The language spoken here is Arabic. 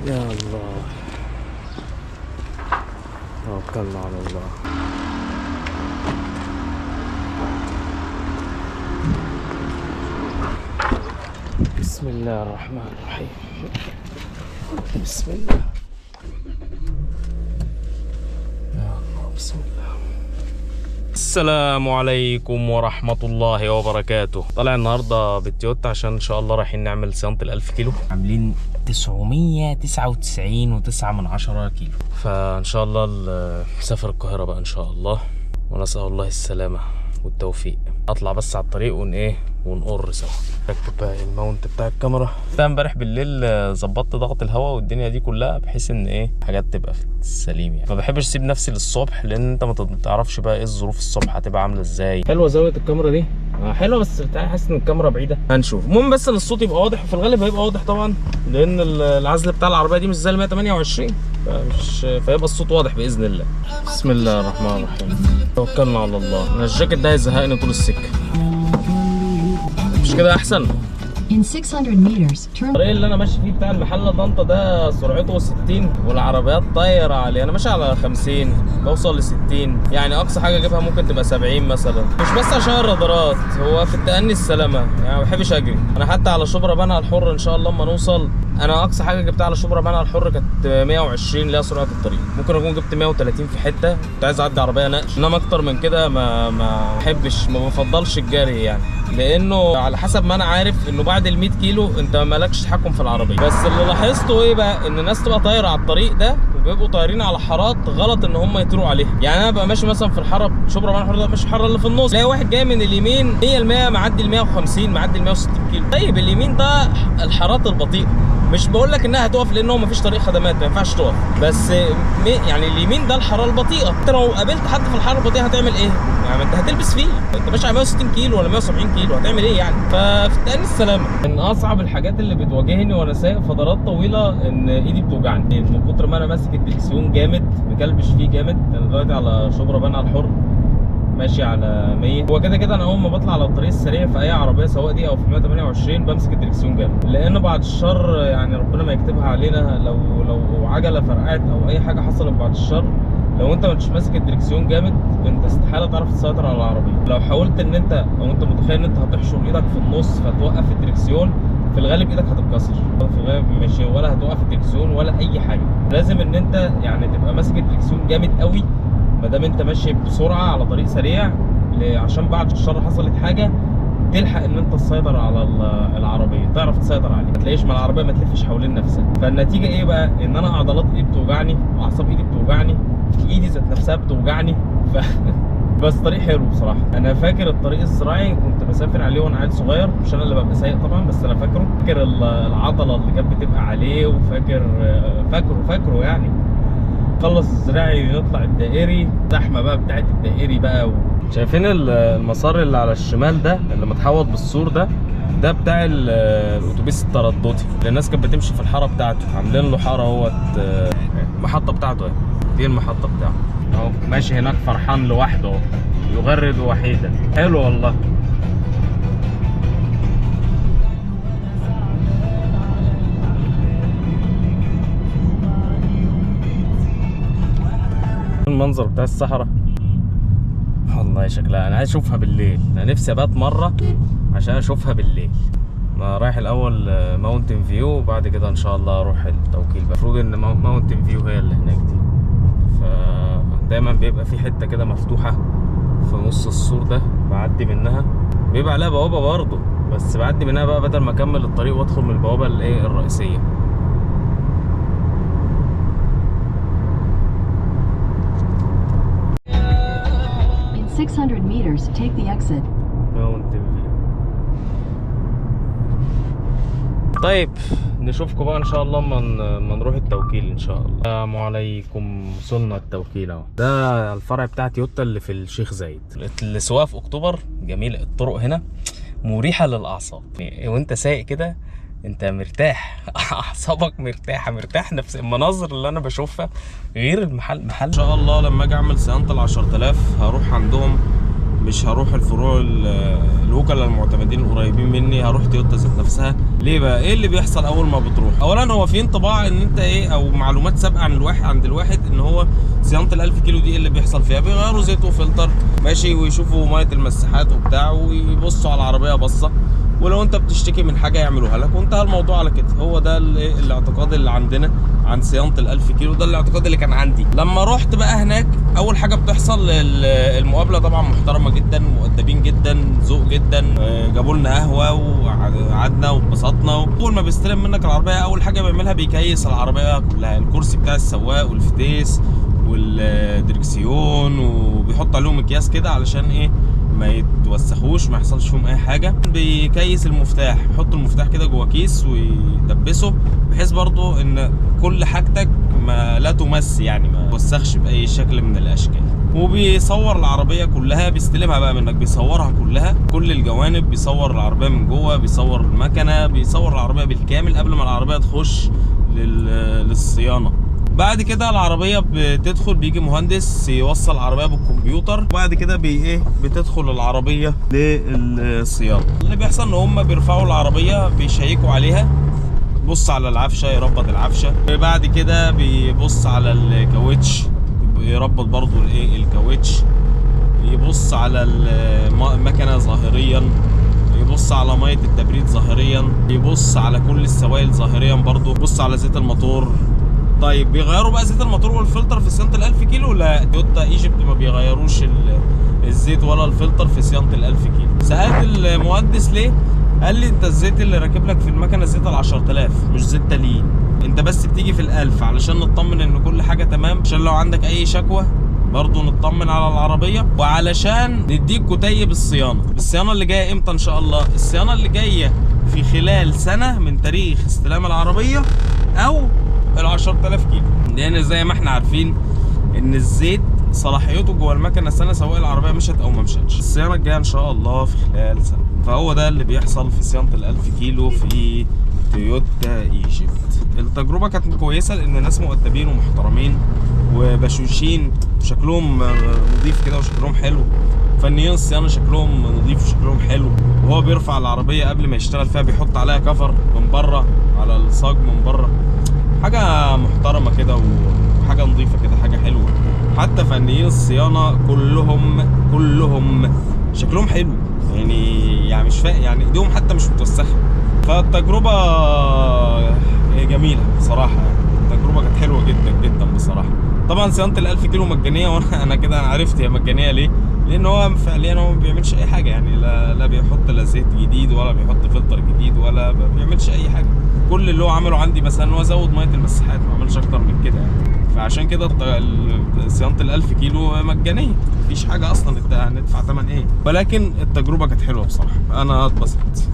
يا الله، توكلنا على الله. بسم الله الرحمن الرحيم. بسم الله. يا الله، بسم الله. السلام عليكم ورحمة الله وبركاته. طالع النهاردة بالتويوتا عشان ان شاء الله رايحين نعمل صيانة ال1000 كيلو. عاملين 999.9 كيلو، فان شاء الله نسافر القاهرة بقى ان شاء الله، ونسأل الله السلامة والتوفيق. اطلع بس على الطريق ونقر سوا. ركب بقى الماونت بتاع الكاميرا. امبارح بالليل ظبطت ضغط الهواء والدنيا دي كلها، بحيث ان حاجات تبقى في السليم يعني. ما بحبش اسيب نفسي للصبح، لان انت ما تعرفش بقى ايه الظروف الصبح هتبقى عامله ازاي. حلوه زاويه الكاميرا دي، حلوه، بس بتاعي حاسس ان الكاميرا بعيده. هنشوف. المهم بس ان الصوت يبقى واضح، وفي الغالب هيبقى واضح طبعا، لان العزل بتاع العربيه دي مش زي ال 128، فيبقى الصوت واضح باذن الله. بسم الله الرحمن الرحيم. توكلنا على الله. انا الجاكيت ده هيزهقني طول السكه. مش كده احسن؟ الطريق اللي انا ماشي فيه بتاع المحله طنطا ده سرعته 60، والعربيات طايره عليه. انا ماشي على 50، بوصل ل 60، يعني اقصى حاجه اجيبها ممكن تبقى 70 مثلا. مش بس عشان الرادارات، هو في التأني السلامه، يعني ما بحبش اجري. انا حتى على شبرا بنها الحر ان شاء الله اما نوصل، انا اقصى حاجه جبتها على شبرا بنها الحر كانت 120 اللي هي سرعه الطريق. ممكن اكون جبت 130 في حته كنت عايز اعدي عربيه نقش، انما اكتر من كده ما بحبش، ما بفضلش الجري يعني، لانه على حسب ما انا عارف انه بعد ال 100 كيلو انت مالكش تحكم في العربيه. بس اللي لاحظته ايه بقى، ان الناس تبقى طايره على الطريق ده، وبيبقوا طايرين على حارات غلط ان هم يطيروا عليها. يعني انا ببقى ماشي مثلا في الحاره شبرا بنها الحر ده، مش الحاره اللي في النص، تلاقي واحد جاي من اليمين 100% معدي ال 150 معدي ال 160 كيلو. طيب اليمين ده الحارات البطيئه، مش بقول لك انها هتقف لان هو مفيش طريق خدمات ما ينفعش تقف، بس يعني اليمين ده الحاره البطيئه. انت لو قابلت حد في الحاره البطيئه هتعمل ايه؟ يعني انت هتلبس فيه، انت ماشي على 160 كيلو ولا 170 كيلو، هتعمل ايه يعني؟ ففي التأني السلامه. من اصعب الحاجات اللي بتواجهني وانا سايق فترات طويله ان ايدي بتوجعني من كتر ما انا ماسك الدركسيون جامد، مكلبش فيه جامد. انا دلوقتي على شبرا بنها الحر ماشي على 100. هو كده كده انا اول ما بطلع على الطريق السريع في اي عربيه سواء دي او في 128 بمسك الدركسيون جامد، لان بعد الشر يعني ربنا ما يكتبها علينا، لو عجله فرقعت او اي حاجه حصلت بعد الشر، لو انت مش ماسك الدركسيون جامد انت استحاله تعرف تسيطر على العربيه. لو حاولت ان انت او انت متخيل ان انت هتحشر ايدك في النص فتوقف الدركسيون، في الغالب ايدك هتتكسر، في الغالب مش ولا هتوقف الدركسيون ولا اي حاجه. لازم ان انت يعني تبقى ماسك الدركسيون جامد قوي ما دام انت ماشي بسرعه على طريق سريع، عشان بعد الشر حصلت حاجه تلحق ان انت تسيطر على العربيه، تعرف تسيطر عليها، ما تلاقيش مع العربيه ما تلفش حوالين نفسها. فالنتيجه ايه بقى؟ ان انا عضلات ايدي بتوجعني واعصاب ايدي بتوجعني وايدي ذات نفسها بتوجعني. بس طريق حلو بصراحه. انا فاكر الطريق الزراعي كنت بسافر عليه وانا عيل صغير، مش انا اللي ببقى سايق طبعا، بس انا فاكر العضله اللي كانت بتبقى عليه، فاكره يعني. نخلص الزراعي نطلع الدائري، زحمه بقى بتاعت الدائري بقى شايفين المسار اللي على الشمال ده اللي متحوط بالسور ده بتاع الاتوبيس الترددي اللي الناس كانت بتمشي في الحاره بتاعته، عاملين له حاره اهوت، المحطه بتاعته اهي، دي المحطه بتاعته اهو، ماشي هناك فرحان لوحده اهو، يغرد وحيدا. حلو والله. المنظر بتاع الصحراء والله شكلها انا عايز اشوفها بالليل. انا نفسي ابات مره عشان اشوفها بالليل. انا رايح الاول ماونتن فيو، وبعد كده ان شاء الله اروح التوكيل بقى. المفروض ان ماونتن فيو هي اللي هناك دي، فدايما بيبقى في حته كده مفتوحه في نص السور ده بعدي منها، بيبقى عليها بوابه برضه، بس بعدي منها بقى بدل ما اكمل الطريق وادخل من البوابه الرئيسيه. 600 meters, take the exit. طيب نشوفكم بقى ان شاء الله ما نروح التوكيل ان شاء الله. السلام عليكم. وصلنا التوكيل اهو. ده الفرع بتاع تويوتا اللي في الشيخ زايد. السواقه في اكتوبر جميل، الطرق هنا مريحه للاعصاب، وانت سايق كده انت مرتاح، اعصابك مرتاح نفس المناظر اللي انا بشوفها غير المحل. ان شاء الله لما اجي اعمل صيانه ال 10000 هروح عندهم مش هروح الفروع الوكلاء المعتمدين القريبين مني، هروح تويوتا ذات نفسها. ليه بقى؟ ايه اللي بيحصل اول ما بتروح؟ اولا هو في انطباع ان انت ايه، او معلومات سابقه عن الواحد عند الواحد، ان هو صيانه ال1000 كيلو دي اللي بيحصل فيها بيغيروا زيت وفلتر ماشي، ويشوفوا ميه المساحات وبتاع، ويبصوا على العربيه بصه، ولو انت بتشتكي من حاجه يعملوها لك، وانتهى الموضوع على كده. هو ده الاعتقاد اللي عندنا عن صيانه ال1000 كيلو، ده الاعتقاد اللي كان عندي. لما رحت بقى هناك، اول حاجه بتحصل المقابله طبعا محترمه جدا، مؤدبين جدا، ذوق جدا، جابوا لنا قهوه وقعدنا واتبسطنا. اول ما بيستلم منك العربيه، اول حاجه بيعملها بيكيس العربيه كلها، الكرسي بتاع السواق والفتيس والدركسيون، وبيحط عليهم مكياس كده علشان ايه، ما يتوسخوش، ما يحصلش فيهم اي حاجه. بيكيس المفتاح، يحط المفتاح كده جوه كيس ويدبسه، بحيث برضو ان كل حاجتك ما لا تمس، يعني ما توسخش باي شكل من الاشكال. وبيصور العربيه كلها، بيستلمها بقى منك، بيصورها كلها، كل الجوانب، بيصور العربيه من جوه، بيصور المكنه، بيصور العربيه بالكامل قبل ما العربيه تخش للصيانه. بعد كده العربيه بتدخل، بيجي مهندس يوصل العربيه بالكمبيوتر، وبعد كده بتدخل العربيه للصيانه. اللي بيحصل ان هم بيرفعوا العربيه، بيشيكوا عليها، بص على العفشه، يربط العفشه، بعد كده بيبص على الكاوتش، يربط برضو الكاوتش، يبص على المكنه ظاهريا، يبص على ميه التبريد ظاهريا، يبص على كل السوائل ظاهريا برضو، يبص على زيت الموتور. طيب بيغيروا بقى زيت الموتور والفلتر في صيانه ال1000 كيلو؟ لا، تويوتا ايجيبت ما بيغيروش الزيت ولا الفلتر في صيانه ال1000 كيلو. سالت المهندس ليه؟ قال لي انت الزيت اللي راكب لك في المكنه زيت ال10000، مش زيت تليين، انت بس بتيجي في ال1000 علشان نطمن ان كل حاجه تمام، عشان لو عندك اي شكوى برضو نطمن على العربيه، وعلشان نديك كتيب الصيانه اللي جايه امتى ان شاء الله. الصيانه اللي جايه في خلال سنه من تاريخ استلام العربيه، او ال10000 كيلو، لان زي ما احنا عارفين ان الزيت صلاحيته جوه المكنه سنه، سواء العربيه مشت او ما مشتش. الصيانه الجايه ان شاء الله في خلال سنه. فهو ده اللي بيحصل في صيانه ال1000 كيلو في تويوتا ايجيبت. التجربه كانت كويسه، لان ناس مؤدبين ومحترمين وبشوشين، شكلهم نظيف كده وشكلهم حلو، فنيين الصيانه شكلهم نظيف وشكلهم حلو. وهو بيرفع العربيه قبل ما يشتغل فيها، بيحط عليها كفر من بره على الصاج من بره، حاجه محترمه كده وحاجه نظيفه كده، حاجه حلوه. حتى فنيين الصيانه كلهم شكلهم حلو، يعني مش فاهم، يعني ايديهم حتى مش متوسخه. فالتجربه جميله بصراحه، التجربه كانت حلوه جدا جدا بصراحه. طبعا صيانه ال1000 كيلو مجانيه، وانا كده عرفت هي مجانيه ليه، لان هو فعليا هو ما بيعملش اي حاجه، يعني لا بيحط لا زيت جديد ولا بيحط فلتر جديد ولا بيعملش اي حاجه. كل اللي هو عمله عندي مثلا هو زود ميه المساحات، ما عملش اكتر من كده يعني. فعشان كده صيانه ال1000 كيلو مجانيه، مفيش حاجه اصلا ندفع ثمن ايه. ولكن التجربه كانت حلوه بصراحه، انا اتبسطت.